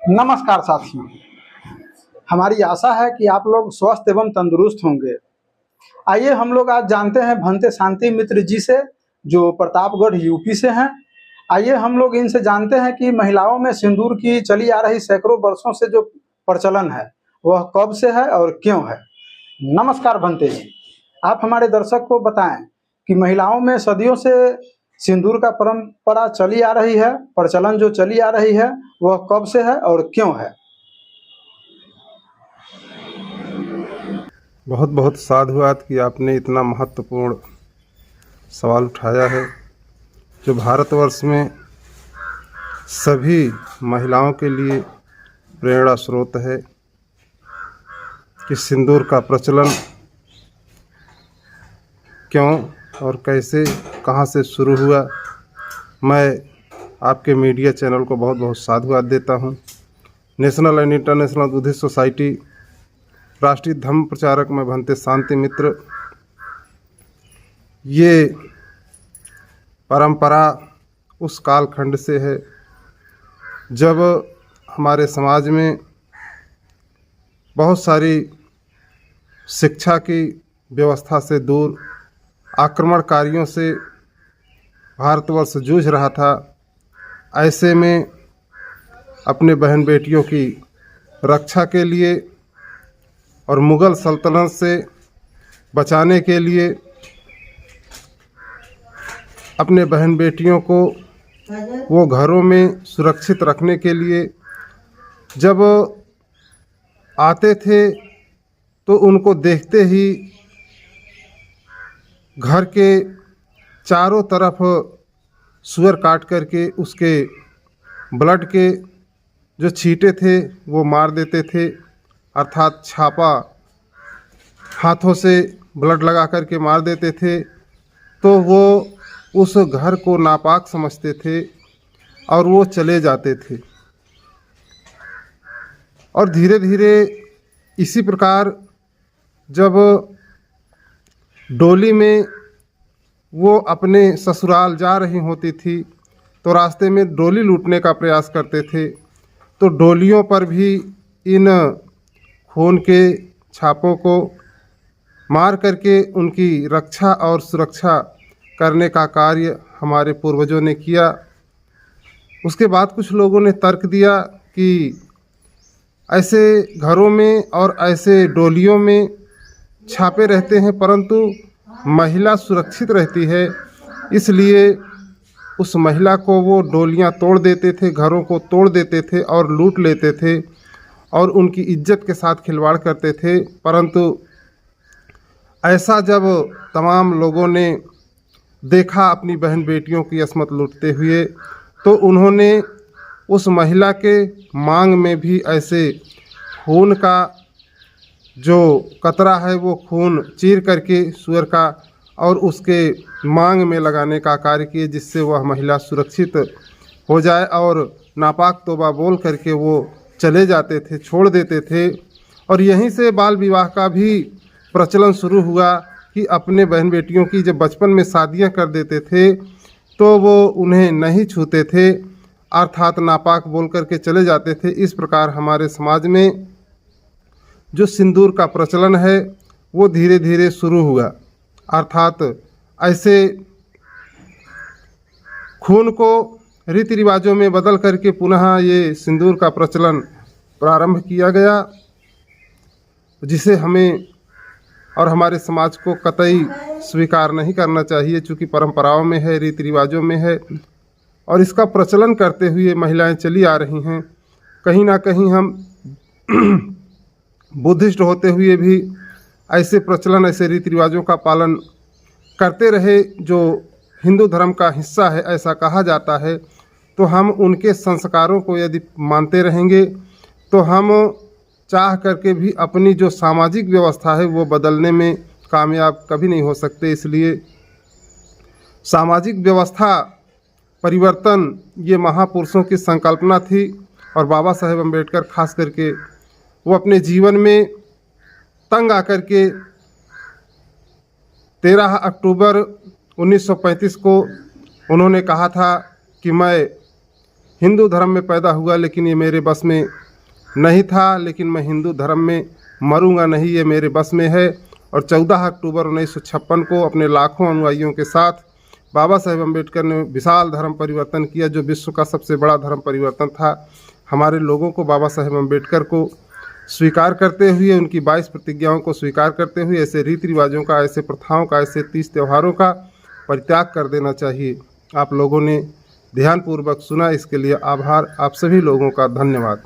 नमस्कार साथियों, हमारी आशा है कि आप लोग स्वस्थ एवं तंदुरुस्त होंगे। आइए हम लोग आज जानते हैं भंते शांति मित्र जी से, जो प्रतापगढ़ यूपी से हैं। आइए हम लोग इनसे जानते हैं कि महिलाओं में सिंदूर की चली आ रही सैकड़ों वर्षों से जो प्रचलन है वह कब से है और क्यों है। नमस्कार भंते जी, आप हमारे दर्शक को बताएं कि महिलाओं में सदियों से सिंदूर का परंपरा चली आ रही है, प्रचलन जो चली आ रही है वह कब से है और क्यों है। बहुत बहुत साधुवाद कि आपने इतना महत्वपूर्ण सवाल उठाया है, जो भारतवर्ष में सभी महिलाओं के लिए प्रेरणा स्रोत है कि सिंदूर का प्रचलन क्यों और कैसे, कहां से शुरू हुआ। मैं आपके मीडिया चैनल को बहुत बहुत साधुवाद देता हूं। National and international Buddhist society राष्ट्रीय धर्म प्रचारक में भंते शांति मित्र, ये परंपरा उस कालखंड से है जब हमारे समाज में बहुत सारी शिक्षा की व्यवस्था से दूर आक्रमणकारियों से भारतवर्ष जूझ रहा था। ऐसे में अपने बहन बेटियों की रक्षा के लिए और मुग़ल सल्तनत से बचाने के लिए, अपने बहन बेटियों को वो घरों में सुरक्षित रखने के लिए जब आते थे तो उनको देखते ही घर के चारों तरफ सुअर काट करके उसके ब्लड के जो छींटे थे वो मार देते थे, अर्थात छापा हाथों से ब्लड लगा करके मार देते थे। तो वो उस घर को नापाक समझते थे और वो चले जाते थे। और धीरे धीरे इसी प्रकार जब डोली में वो अपने ससुराल जा रही होती थी तो रास्ते में डोली लूटने का प्रयास करते थे, तो डोलियों पर भी इन खून के छापों को मार करके उनकी रक्षा और सुरक्षा करने का कार्य हमारे पूर्वजों ने किया। उसके बाद कुछ लोगों ने तर्क दिया कि ऐसे घरों में और ऐसे डोलियों में छापे रहते हैं परंतु महिला सुरक्षित रहती है, इसलिए उस महिला को वो डोलियां तोड़ देते थे, घरों को तोड़ देते थे और लूट लेते थे और उनकी इज्जत के साथ खिलवाड़ करते थे। परंतु ऐसा जब तमाम लोगों ने देखा अपनी बहन बेटियों की अस्मत लूटते हुए, तो उन्होंने उस महिला के मांग में भी ऐसे खून का जो कतरा है वो खून चीर करके सुअर का और उसके मांग में लगाने का कार्य किए, जिससे वह महिला सुरक्षित हो जाए। और नापाक तौबा बोल करके वो चले जाते थे, छोड़ देते थे। और यहीं से बाल विवाह का भी प्रचलन शुरू हुआ कि अपने बहन बेटियों की जब बचपन में शादियां कर देते थे तो वो उन्हें नहीं छूते थे, अर्थात नापाक बोल करके चले जाते थे। इस प्रकार हमारे समाज में जो सिंदूर का प्रचलन है वो धीरे धीरे शुरू हुआ, अर्थात ऐसे खून को रीति रिवाजों में बदल करके पुनः ये सिंदूर का प्रचलन प्रारंभ किया गया, जिसे हमें और हमारे समाज को कतई स्वीकार नहीं करना चाहिए, चूँकि परंपराओं में है, रीति रिवाजों में है और इसका प्रचलन करते हुए महिलाएं चली आ रही हैं। कहीं ना कहीं हम बुद्धिस्ट होते हुए भी ऐसे प्रचलन, ऐसे रीति रिवाजों का पालन करते रहे जो हिंदू धर्म का हिस्सा है, ऐसा कहा जाता है। तो हम उनके संस्कारों को यदि मानते रहेंगे तो हम चाह करके भी अपनी जो सामाजिक व्यवस्था है वो बदलने में कामयाब कभी नहीं हो सकते। इसलिए सामाजिक व्यवस्था परिवर्तन ये महापुरुषों की संकल्पना थी और बाबा साहेब अम्बेडकर खास करके वो अपने जीवन में तंग आकर के 13 अक्टूबर 1935 को उन्होंने कहा था कि मैं हिंदू धर्म में पैदा हुआ, लेकिन ये मेरे बस में नहीं था, लेकिन मैं हिंदू धर्म में मरूंगा नहीं, ये मेरे बस में है। और 14 अक्टूबर 1956 को अपने लाखों अनुयायियों के साथ बाबा साहेब अम्बेडकर ने विशाल धर्म परिवर्तन किया, जो विश्व का सबसे बड़ा धर्म परिवर्तन था। हमारे लोगों को बाबा साहेब अम्बेडकर को स्वीकार करते हुए, उनकी 22 प्रतिज्ञाओं को स्वीकार करते हुए ऐसे रीति रिवाजों का, ऐसे प्रथाओं का, ऐसे 30 त्योहारों का परित्याग कर देना चाहिए। आप लोगों ने ध्यानपूर्वक सुना, इसके लिए आभार। आप सभी लोगों का धन्यवाद।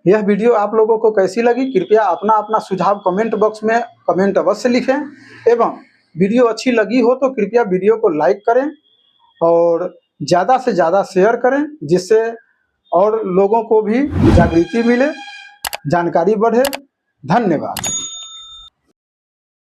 यह वीडियो आप लोगों को कैसी लगी, कृपया अपना अपना सुझाव कमेंट बॉक्स में कमेंट अवश्य लिखें, एवं वीडियो अच्छी लगी हो तो कृपया वीडियो को लाइक करें और ज़्यादा से ज़्यादा शेयर करें, जिससे और लोगों को भी जागृति मिले, जानकारी बढ़े। धन्यवाद।